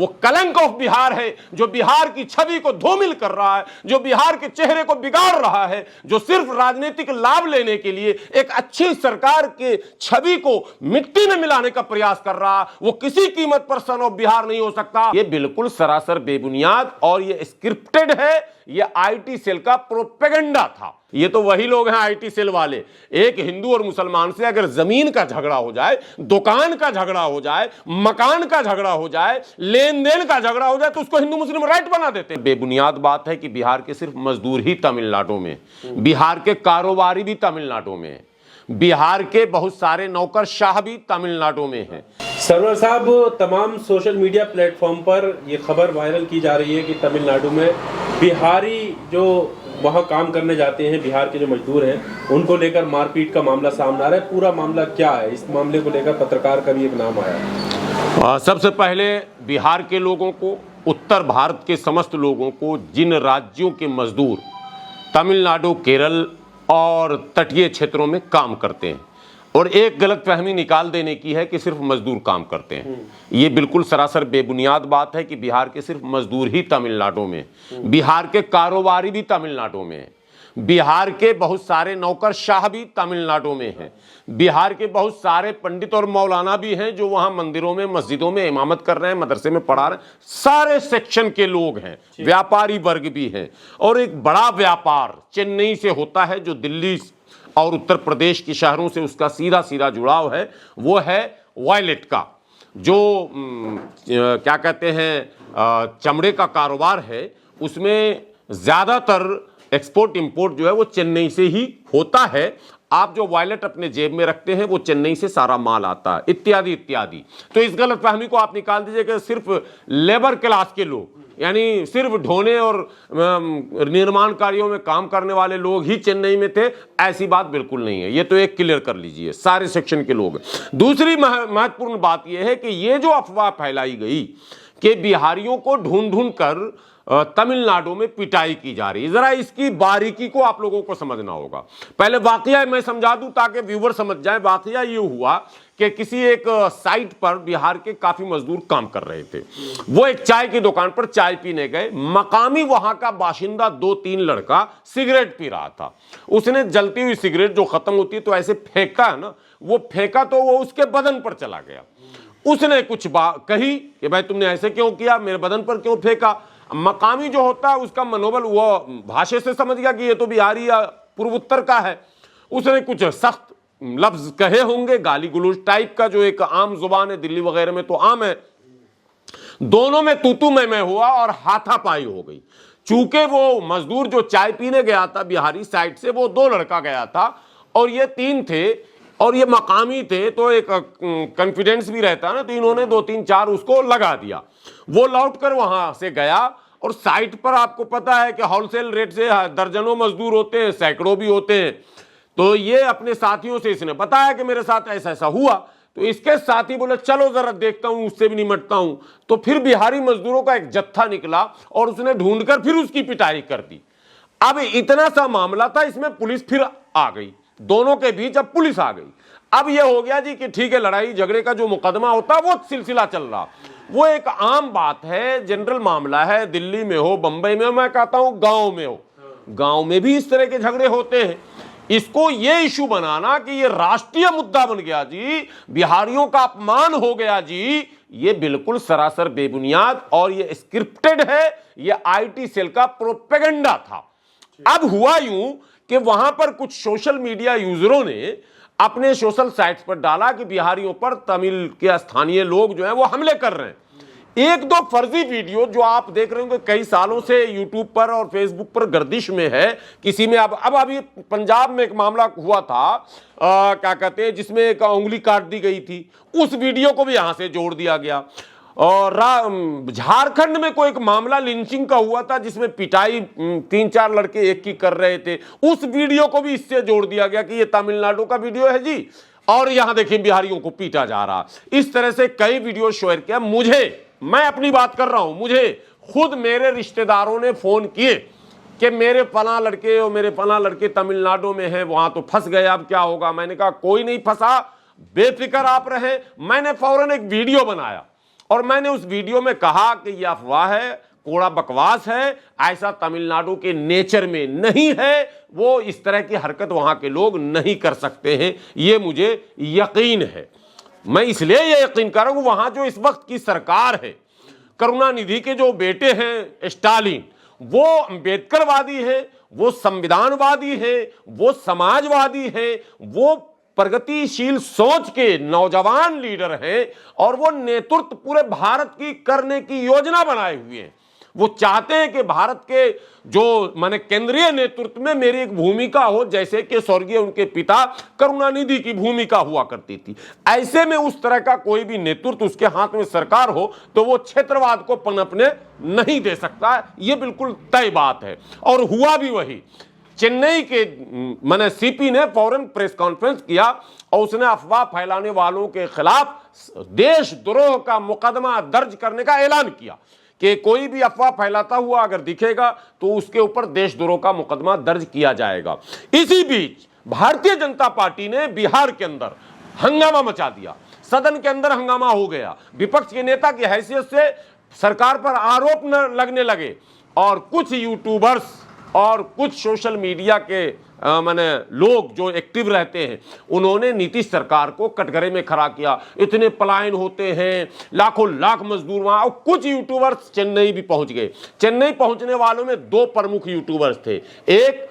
वो कलंक ऑफ बिहार है जो बिहार की छवि को धूमिल कर रहा है, जो बिहार के चेहरे को बिगाड़ रहा है, जो सिर्फ राजनीतिक लाभ लेने के लिए एक अच्छी सरकार के छवि को मिट्टी में मिलाने का प्रयास कर रहा है, वो किसी कीमत पर सन ऑफ बिहार नहीं हो सकता। ये बिल्कुल सरासर बेबुनियाद और ये स्क्रिप्टेड है, ये आईटी सेल का प्रोपेगेंडा था। ये तो वही लोग हैं आईटी सेल वाले। एक हिंदू और मुसलमान से अगर जमीन का झगड़ा हो जाए, दुकान का झगड़ा हो जाए, मकान का झगड़ा हो जाए, लेन देन का झगड़ा हो जाए तो उसको हिंदू मुस्लिम राइट बना देते हैं। बेबुनियाद बात है कि बिहार के सिर्फ मजदूर ही तमिलनाडु में, बिहार के कारोबारी भी तमिलनाडु में, बिहार के बहुत सारे नौकरशाह भी तमिलनाडु में हैं। सरवर साहब, तमाम सोशल मीडिया प्लेटफॉर्म पर यह खबर वायरल की जा रही है कि तमिलनाडु में बिहारी जो वहाँ काम करने जाते हैं, बिहार के जो मजदूर हैं, उनको लेकर मारपीट का मामला सामने आ रहा है। पूरा मामला क्या है? इस मामले को लेकर पत्रकार का भी एक नाम आया। सबसे पहले बिहार के लोगों को, उत्तर भारत के समस्त लोगों को, जिन राज्यों के मजदूर तमिलनाडु, केरल और तटीय क्षेत्रों में काम करते हैं, और एक गलतफहमी निकाल देने की है कि सिर्फ मजदूर काम करते हैं। ये बिल्कुल सरासर बेबुनियाद बात है कि बिहार के सिर्फ मजदूर ही तमिलनाडु में, बिहार के कारोबारी भी तमिलनाडु में, बिहार के बहुत सारे नौकरशाह भी तमिलनाडु में हैं, बिहार के बहुत सारे पंडित और मौलाना भी हैं जो वहाँ मंदिरों में, मस्जिदों में इमामत कर रहे हैं, मदरसे में पढ़ा रहे हैं। सारे सेक्शन के लोग हैं, व्यापारी वर्ग भी हैं। और एक बड़ा व्यापार चेन्नई से होता है जो दिल्ली और उत्तर प्रदेश के शहरों से उसका सीधा सीधा जुड़ाव है, वो है वॉयलेट का, जो क्या कहते हैं चमड़े का कारोबार है। उसमें ज़्यादातर एक्सपोर्ट इंपोर्ट जो है वो चेन्नई से ही होता है। आप जो वॉयलेट अपने जेब में रखते हैं वो चेन्नई से सारा माल आता है, इत्यादि इत्यादि। तो इस गलतफहमी को आप निकाल दीजिए कि सिर्फ लेबर क्लास के लोग, यानी सिर्फ ढोने और निर्माण कार्यों में काम करने वाले लोग ही चेन्नई में थे, ऐसी बात बिल्कुल नहीं है। ये तो एक क्लियर कर लीजिए, सारे सेक्शन के लोग। दूसरी महत्वपूर्ण बात यह है कि ये जो अफवाह फैलाई गई कि बिहारियों को ढूंढ ढूंढ कर तमिलनाडु में पिटाई की जा रही है, जरा इसकी बारीकी को आप लोगों को समझना होगा। पहले वाकया मैं समझा दूं ताकि व्यूवर समझ जाए। वाकया ये हुआ कि किसी एक साइट पर बिहार के काफी मजदूर काम कर रहे थे। वो एक चाय की दुकान पर चाय पीने गए। मकामी वहां का बाशिंदा 2-3 लड़का सिगरेट पी रहा था। उसने जलती हुई सिगरेट जो खत्म होती है तो ऐसे फेंका है ना, वो फेंका तो वो उसके बदन पर चला गया। उसने कुछ बात कही कि भाई तुमने ऐसे क्यों किया, मेरे बदन पर क्यों फेंका। मकामी जो होता है उसका मनोबल वो भाषा से समझ गया कि ये तो बिहारी या पूर्वोत्तर का है। उसने कुछ सख्त लफ्ज कहे होंगे, गाली गलौज टाइप का, जो एक आम जुबान है, दिल्ली वगैरह में तो आम है। दोनों में तू मैं हुआ और हाथापाई हो गई। चूंकि वो मजदूर जो चाय पीने गया था बिहारी साइड से, वो 2 लड़का गया था और ये 3 थे और ये मकामी थे, तो एक कॉन्फिडेंस भी रहता ना, तो इन्होंने 2-3-4 उसको लगा दिया। वो लौटकर वहां से गया और साइट पर आपको पता है कि होलसेल रेट से दर्जनों मजदूर होते हैं, सैकड़ों भी होते हैं। तो ये अपने साथियों से इसने बताया कि मेरे साथ ऐसा ऐसा हुआ। तो इसके साथी बोले चलो जरा देखता हूं, उससे भी निमटता हूं। तो फिर बिहारी मजदूरों का एक जत्था निकला और उसने ढूंढकर फिर उसकी पिटाई कर दी। अब इतना सा मामला था, इसमें पुलिस फिर आ गई। दोनों के बीच अब पुलिस आ गई। अब यह हो गया जी कि ठीक है, लड़ाई झगड़े का जो मुकदमा होता है वो सिलसिला चल रहा। वो एक आम बात है, जनरल मामला है। दिल्ली में हो, बंबई में हो, मैं कहता हूं गांव में हो, गांव में भी इस तरह के झगड़े होते हैं। इसको ये इशू बनाना कि ये राष्ट्रीय मुद्दा बन गया जी, बिहारियों का अपमान हो गया जी, ये बिल्कुल सरासर बेबुनियाद और ये स्क्रिप्टेड है। ये आईटी सेल का प्रोपेगेंडा था। अब हुआ यूं कि वहां पर कुछ सोशल मीडिया यूजरों ने अपने सोशल साइट्स पर डाला कि बिहारियों पर तमिल के स्थानीय लोग जो हैं वो हमले कर रहे हैं। 1-2 फर्जी वीडियो जो आप देख रहे होंगे कई सालों से यूट्यूब पर और फेसबुक पर गर्दिश में है। किसी में अब अभी पंजाब में एक मामला हुआ था, क्या कहते हैं, जिसमें एक उंगली काट दी गई थी। उस वीडियो को भी यहां से जोड़ दिया गया। और झारखंड में कोई एक मामला लिंचिंग का हुआ था जिसमें पिटाई 3-4 लड़के एक की कर रहे थे। उस वीडियो को भी इससे जोड़ दिया गया कि ये तमिलनाडु का वीडियो है जी, और यहां देखिए बिहारियों को पीटा जा रहा। इस तरह से कई वीडियो शेयर किया। मैं अपनी बात कर रहा हूं, मुझे खुद मेरे रिश्तेदारों ने फोन किए कि मेरे फला लड़के और मेरे फला लड़के तमिलनाडु में हैं, वहां तो फंस गए, अब क्या होगा। मैंने कहा कोई नहीं फंसा, बेफिक्र आप रहे। मैंने फौरन एक वीडियो बनाया और मैंने उस वीडियो में कहा कि यह अफवाह है, कोड़ा बकवास है, ऐसा तमिलनाडु के नेचर में नहीं है, वो इस तरह की हरकत वहां के लोग नहीं कर सकते हैं, ये मुझे यकीन है। मैं इसलिए ये यकीन कर रहा हूं, वहां जो इस वक्त की सरकार है, करुणानिधि के जो बेटे हैं स्टालिन, वो अंबेडकरवादी है, वो संविधानवादी है, वो समाजवादी है, वो प्रगतिशील सोच के नौजवान लीडर हैं और वो नेतृत्व पूरे भारत की करने की योजना बनाए हुए हैं। वो चाहते हैं कि भारत के जो माने केंद्रीय नेतृत्व में मेरी एक भूमिका हो, जैसे कि स्वर्गीय उनके पिता करुणानिधि की भूमिका हुआ करती थी। ऐसे में उस तरह का कोई भी नेतृत्व उसके हाथ में सरकार हो तो वो क्षेत्रवाद को पनपने नहीं दे सकता, ये बिल्कुल तय बात है। और हुआ भी वही। चेन्नई के माने सीपी ने फौरन प्रेस कॉन्फ्रेंस किया और उसने अफवाह फैलाने वालों के खिलाफ देशद्रोह का मुकदमा दर्ज करने का ऐलान किया कि कोई भी अफवाह फैलाता हुआ अगर दिखेगा तो उसके ऊपर देशद्रोह का मुकदमा दर्ज किया जाएगा। इसी बीच भारतीय जनता पार्टी ने बिहार के अंदर हंगामा मचा दिया, सदन के अंदर हंगामा हो गया, विपक्ष के नेता की हैसियत से सरकार पर आरोप न लगने लगे और कुछ यूट्यूबर्स और कुछ सोशल मीडिया के माने लोग जो एक्टिव रहते हैं, उन्होंने नीतीश सरकार को कटघरे में खड़ा किया। इतने पलायन होते हैं, लाखों लाख मजदूर वहां, और कुछ यूट्यूबर्स चेन्नई भी पहुंच गए। चेन्नई पहुंचने वालों में दो प्रमुख यूट्यूबर्स थे। एक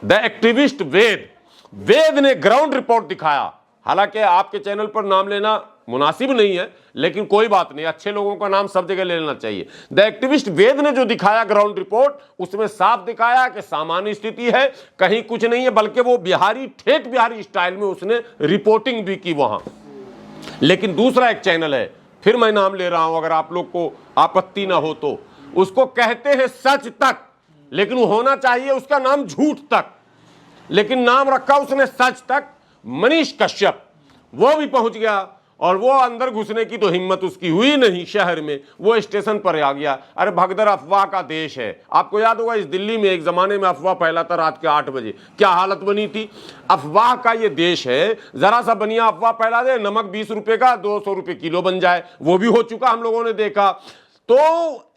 द एक्टिविस्ट वेद ने ग्राउंड रिपोर्ट दिखाया, हालांकि आपके चैनल पर नाम लेना मुनासिब नहीं है, लेकिन कोई बात नहीं, अच्छे लोगों का नाम सब जगह ले लेना चाहिए। द एक्टिविस्ट वेद ने जो दिखाया ग्राउंड रिपोर्ट, उसमें साफ दिखाया कि सामान्य स्थिति है, कहीं कुछ नहीं है, बल्कि वो बिहारी ठेठ बिहारी स्टाइल में उसने रिपोर्टिंग भी की वहां। लेकिन दूसरा एक चैनल है, फिर मैं नाम ले रहा हूं अगर आप लोग को आपत्ति ना हो तो, उसको कहते हैं सच तक, लेकिन वो होना चाहिए उसका नाम झूठ तक, लेकिन नाम रखा उसने सच तक। मनीष कश्यप वो भी पहुंच गया और वो अंदर घुसने की तो हिम्मत उसकी हुई नहीं शहर में, वो स्टेशन पर आ गया। अरे भगदड़ अफवाह का देश है। आपको याद होगा इस दिल्ली में एक जमाने में अफवाह फैला था रात के 8 बजे, क्या हालत बनी थी। अफवाह का ये देश है, जरा सा बनिया अफवाह फैला दे, नमक 20 रुपए का 200 रुपए किलो बन जाए, वो भी हो चुका, हम लोगों ने देखा। तो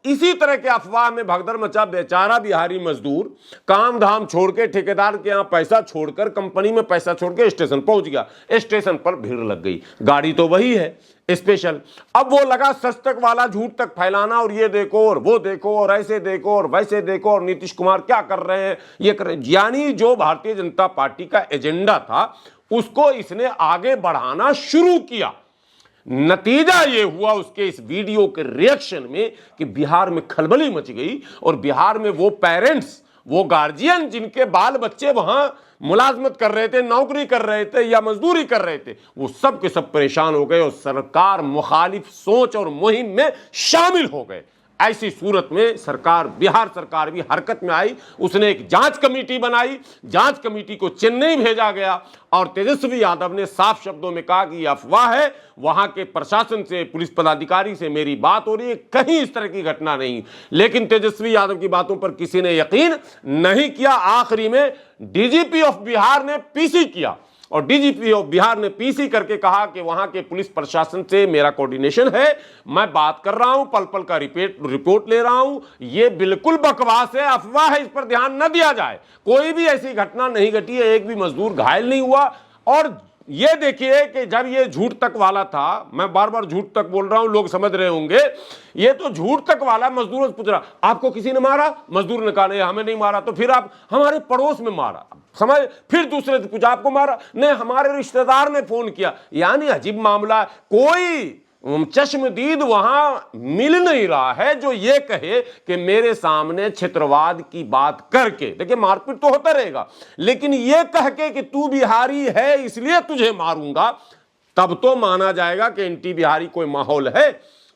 इसी तरह के अफवाह में भगदड़ मचा। बेचारा बिहारी मजदूर काम धाम छोड़ के, ठेकेदार के यहां पैसा छोड़कर, कंपनी में पैसा छोड़ के स्टेशन पहुंच गया। स्टेशन पर भीड़ लग गई, गाड़ी तो वही है स्पेशल। अब वो लगा सच तक वाला झूठ तक फैलाना, और ये देखो और वो देखो और ऐसे देखो और वैसे देखो, और नीतीश कुमार क्या कर रहे हैं, ये कर रहे हैं। यानी जो भारतीय जनता पार्टी का एजेंडा था उसको इसने आगे बढ़ाना शुरू किया। नतीजा ये हुआ उसके इस वीडियो के रिएक्शन में कि बिहार में खलबली मच गई, और बिहार में वो पेरेंट्स, वो गार्जियन जिनके बाल बच्चे वहां मुलाजमत कर रहे थे, नौकरी कर रहे थे या मजदूरी कर रहे थे, वो सब के सब परेशान हो गए और सरकार मुखालिफ सोच और मुहिम में शामिल हो गए। ऐसी सूरत में सरकार, बिहार सरकार भी हरकत में आई। उसने एक जांच कमेटी बनाई, जांच कमेटी को चेन्नई भेजा गया और तेजस्वी यादव ने साफ शब्दों में कहा कि यह अफवाह है, वहां के प्रशासन से, पुलिस पदाधिकारी से मेरी बात हो रही है, कहीं इस तरह की घटना नहीं। लेकिन तेजस्वी यादव की बातों पर किसी ने यकीन नहीं किया। आखिरी में डीजीपी ऑफ बिहार ने पीसी किया, और डीजीपी ऑफ बिहार ने पीसी करके कहा कि वहां के पुलिस प्रशासन से मेरा कोऑर्डिनेशन है, मैं बात कर रहा हूं, पल पल का रिपोर्ट ले रहा हूं, ये बिल्कुल बकवास है, अफवाह है, इस पर ध्यान न दिया जाए। कोई भी ऐसी घटना नहीं घटी है, एक भी मजदूर घायल नहीं हुआ। और ये देखिए कि जब ये झूठ तक वाला था, मैं बार बार झूठ तक बोल रहा हूं, लोग समझ रहे होंगे, ये तो झूठ तक वाला। मजदूरों से पूछ रहा, आपको किसी ने मारा? मजदूर ने कहा नहीं, हमें नहीं मारा। तो फिर आप, हमारे पड़ोस में मारा, समझ। फिर दूसरे से पूछा, आपको मारा? नहीं, हमारे रिश्तेदार ने फोन किया। यानी अजीब मामला, कोई चश्मदीद वहां मिल नहीं रहा है जो ये कहे कि मेरे सामने क्षेत्रवाद की बात करके, देखिए मारपीट तो होता रहेगा, लेकिन ये कह के कि तू बिहारी है इसलिए तुझे मारूंगा, तब तो माना जाएगा कि एंटी बिहारी कोई माहौल है।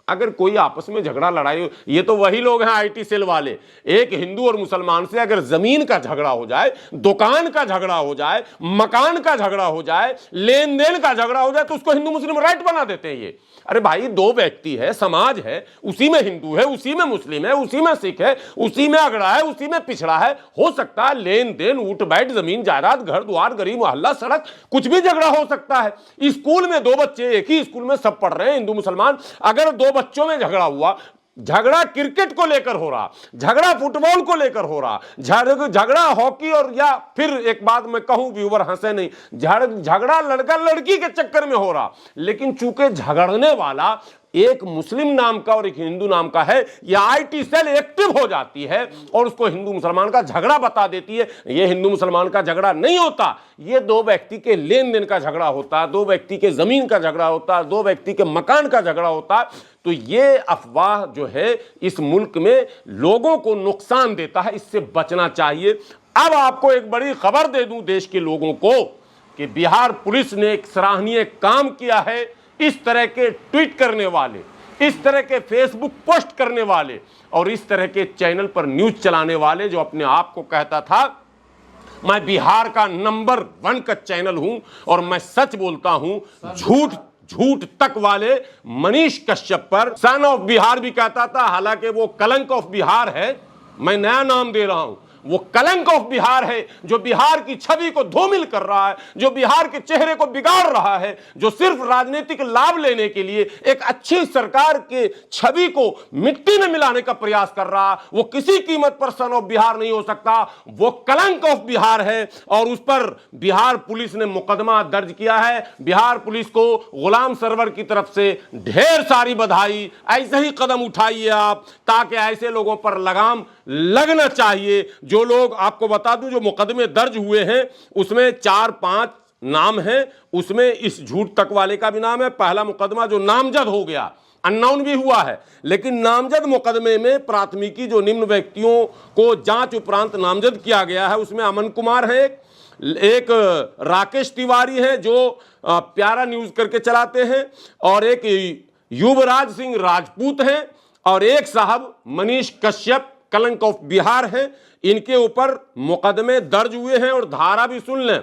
अगर कोई आपस में झगड़ा लड़ाई, ये तो वही लोग हैं आईटी सेल वाले, एक हिंदू और मुसलमान से अगर जमीन का झगड़ा हो जाए, दुकान का झगड़ा हो जाए, मकान का झगड़ा हो जाए, लेन देन का झगड़ा हो जाए, तो उसको हिंदू मुस्लिम राइट बना देते हैं। ये अरे भाई, दो व्यक्ति है, समाज है, उसी में हिंदू है, उसी में मुस्लिम है, उसी में सिख है, उसी में अगड़ा है, उसी में पिछड़ा है। हो सकता है लेन देन, उठ बैठ, जमीन जायदाद, घर द्वार, गरीब मोहल्ला, सड़क, कुछ भी झगड़ा हो सकता है। स्कूल में दो बच्चे, एक ही स्कूल में सब पढ़ रहे हैं, हिंदू मुसलमान, अगर दो बच्चों में झगड़ा हुआ, झगड़ा क्रिकेट को लेकर हो रहा, झगड़ा फुटबॉल को लेकर हो रहा, झगड़ा हॉकी, और या फिर एक बात मैं कहूं, व्यूवर हंसे नहीं, झगड़ा लड़का लड़की के चक्कर में हो रहा, लेकिन चूंकि झगड़ने वाला एक मुस्लिम नाम का और एक हिंदू नाम का है, यह आईटी सेल एक्टिव हो जाती है और उसको हिंदू मुसलमान का झगड़ा बता देती है। यह हिंदू मुसलमान का झगड़ा नहीं होता, यह दो व्यक्ति के लेन देन का झगड़ा होता है, दो व्यक्ति के जमीन का झगड़ा होता है, दो व्यक्ति के मकान का झगड़ा होता है। तो ये अफवाह जो है इस मुल्क में लोगों को नुकसान देता है, इससे बचना चाहिए। अब आपको एक बड़ी खबर दे दूं देश के लोगों को कि बिहार पुलिस ने एक सराहनीय काम किया है। इस तरह के ट्वीट करने वाले, इस तरह के फेसबुक पोस्ट करने वाले और इस तरह के चैनल पर न्यूज चलाने वाले, जो अपने आप को कहता था मैं बिहार का नंबर 1 का चैनल हूं और मैं सच बोलता हूं, झूठ तक वाले मनीष कश्यप पर सन ऑफ बिहार भी कहता था, हालांकि वो कलंक ऑफ बिहार है, मैं नया नाम दे रहा हूं। वो कलंक ऑफ बिहार है, जो बिहार की छवि को धूमिल कर रहा है, जो बिहार के चेहरे को बिगाड़ रहा है, जो सिर्फ राजनीतिक लाभ लेने के लिए एक अच्छी सरकार के छवि को मिट्टी में मिलाने का प्रयास कर रहा है। वो किसी कीमत पर सन ऑफ बिहार नहीं हो सकता, वो कलंक ऑफ बिहार है और उस पर बिहार पुलिस ने मुकदमा दर्ज किया है। बिहार पुलिस को गुलाम सरवर की तरफ से ढेर सारी बधाई। ऐसे ही कदम उठाइए आप, ताकि ऐसे लोगों पर लगाम लगना चाहिए। जो लोग, आपको बता दूं, जो मुकदमे दर्ज हुए हैं उसमें 4-5 नाम हैं, उसमें इस झूठ तक वाले का भी नाम है। पहला मुकदमा जो नामजद हो गया, अननाउन भी हुआ है, लेकिन नामजद मुकदमे में प्राथमिकी जो निम्न व्यक्तियों को जांच उपरांत नामजद किया गया है, उसमें अमन कुमार है, एक राकेश तिवारी है जो प्यारा न्यूज करके चलाते हैं, और एक युवराज सिंह राजपूत हैं, और एक साहब मनीष कश्यप कलंक ऑफ बिहार है। इनके ऊपर मुकदमे दर्ज हुए हैं और धारा भी सुन लें।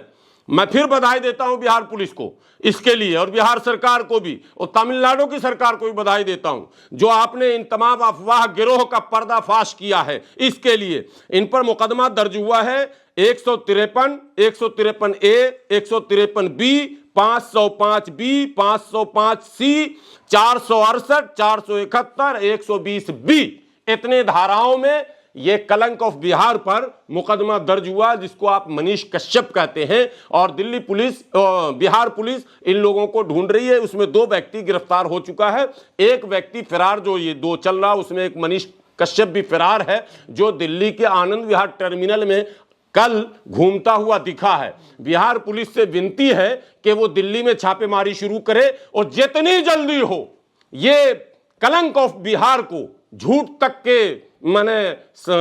मैं फिर बधाई देता हूं बिहार पुलिस को इसके लिए, और बिहार सरकार को भी, और तमिलनाडु की सरकार को भी बधाई देता हूं, जो आपने इन तमाम अफवाह गिरोह का पर्दाफाश किया है। इसके लिए इन पर मुकदमा दर्ज हुआ है 153, 153A, 153B, 505B, 505C, 468, 471, 120B, इतने धाराओं में ये कलंक ऑफ बिहार पर मुकदमा दर्ज हुआ, जिसको आप मनीष कश्यप कहते हैं। और दिल्ली पुलिस, बिहार पुलिस इन लोगों को ढूंढ रही है। उसमें 2 व्यक्ति गिरफ्तार हो चुका है, एक व्यक्ति फरार, जो ये 2 चल रहा, उसमें एक मनीष कश्यप भी फरार है, जो दिल्ली के आनंद विहार टर्मिनल में कल घूमता हुआ दिखा है। बिहार पुलिस से विनती है कि वो दिल्ली में छापेमारी शुरू करे और जितनी जल्दी हो ये कलंक ऑफ बिहार को, झूठ तक के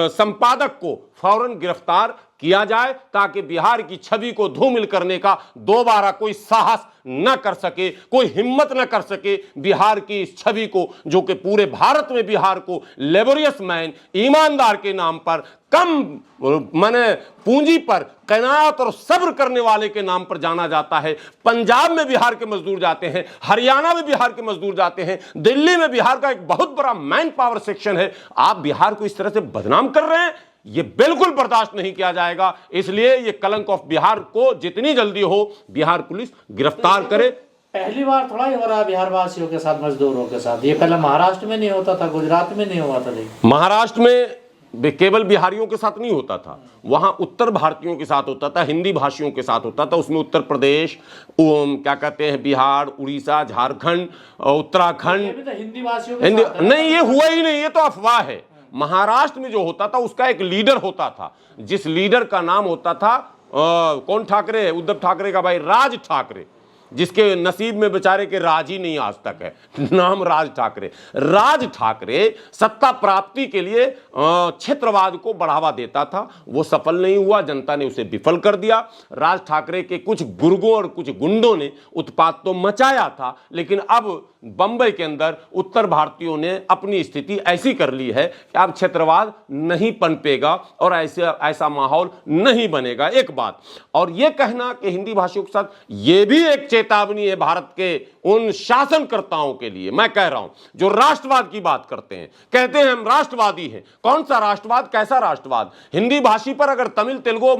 संपादक को फौरन गिरफ्तार किया जाए, ताकि बिहार की छवि को धूमिल करने का दोबारा कोई साहस न कर सके, कोई हिम्मत न कर सके। बिहार की इस छवि को, जो कि पूरे भारत में बिहार को लेबोरियस मैन, ईमानदार के नाम पर, कम पूंजी पर कैनात और सब्र करने वाले के नाम पर जाना जाता है। पंजाब में बिहार के मजदूर जाते हैं, हरियाणा में बिहार के मजदूर जाते हैं, दिल्ली में बिहार का एक बहुत बड़ा मैन पावर सेक्शन है। आप बिहार को इस तरह से बदनाम कर रहे हैं, ये बिल्कुल बर्दाश्त नहीं किया जाएगा। इसलिए ये कलंक ऑफ बिहार को जितनी जल्दी हो बिहार पुलिस गिरफ्तार करे। पहली बार थोड़ा ही हो रहा है बिहार वासियों के साथ, मजदूरों के साथ। ये पहले महाराष्ट्र में नहीं होता था, गुजरात में नहीं हुआ था। महाराष्ट्र में केवल बिहारियों के साथ नहीं होता था, वहां उत्तर भारतीयों के साथ होता था, हिंदी भाषियों के साथ होता था। उसमें उत्तर प्रदेश, क्या कहते हैं, बिहार, उड़ीसा, झारखंड, उत्तराखंड, तो हिंदी भाषियों नहीं, ये हुआ ही नहीं, ये तो अफवाह है। महाराष्ट्र में जो होता था उसका एक लीडर होता था, जिस लीडर का नाम होता था कौन ठाकरे, उद्धव ठाकरे का भाई राज ठाकरे, जिसके नसीब में बेचारे के राज ही नहीं आज तक है, नाम राज ठाकरे। राज ठाकरे सत्ता प्राप्ति के लिए क्षेत्रवाद को बढ़ावा देता था, वो सफल नहीं हुआ, जनता ने उसे विफल कर दिया। राज ठाकरे के कुछ गुर्गों और कुछ गुंडों ने उत्पात तो मचाया था, लेकिन अब बंबई के अंदर उत्तर भारतीयों ने अपनी स्थिति ऐसी कर ली है कि अब क्षेत्रवाद नहीं पनपेगा और ऐसा माहौल नहीं बनेगा। एक बात, और यह कहना कि हिंदी भाषियों के साथ, यह भी एक चेतावनी है भारत के उन शासनकर्ताओं के लिए। मैं कह रहा हूं जो राष्ट्रवाद की बात करते हैं, कहते हैं हम राष्ट्रवादी हैं। कौन सा राष्ट्रवाद, कैसा राष्ट्रवाद? हिंदी भाषी पर अगर तमिल, तेलुगु,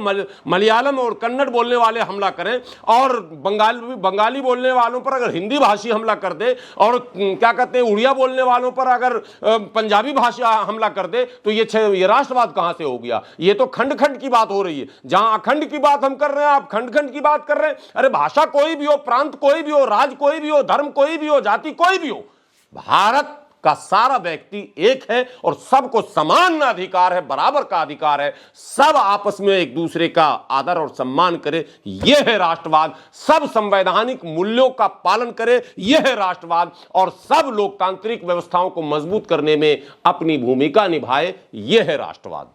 मलयालम और कन्नड़ बोलने वाले हमला करें और बंगाली बोलने वालों पर अगर हिंदी भाषी हमला कर दे और क्या कहते हैं उड़िया बोलने वालों पर अगर पंजाबी भाषा हमला कर दे, तो ये राष्ट्रवाद कहां से हो गया? ये तो खंड खंड की बात हो रही है। जहां अखंड की बात हम कर रहे हैं, आप खंड खंड की बात कर रहे हैं। अरे भाषा कोई भी हो, प्रांत कोई भी हो, राज्य कोई भी हो, धर्म कोई भी हो, जाति कोई भी हो, भारत का सारा व्यक्ति एक है और सबको समान अधिकार है, बराबर का अधिकार है। सब आपस में एक दूसरे का आदर और सम्मान करे, यह है राष्ट्रवाद। सब संवैधानिक मूल्यों का पालन करे, यह है राष्ट्रवाद। और सब लोकतांत्रिक व्यवस्थाओं को मजबूत करने में अपनी भूमिका निभाए, यह है राष्ट्रवाद।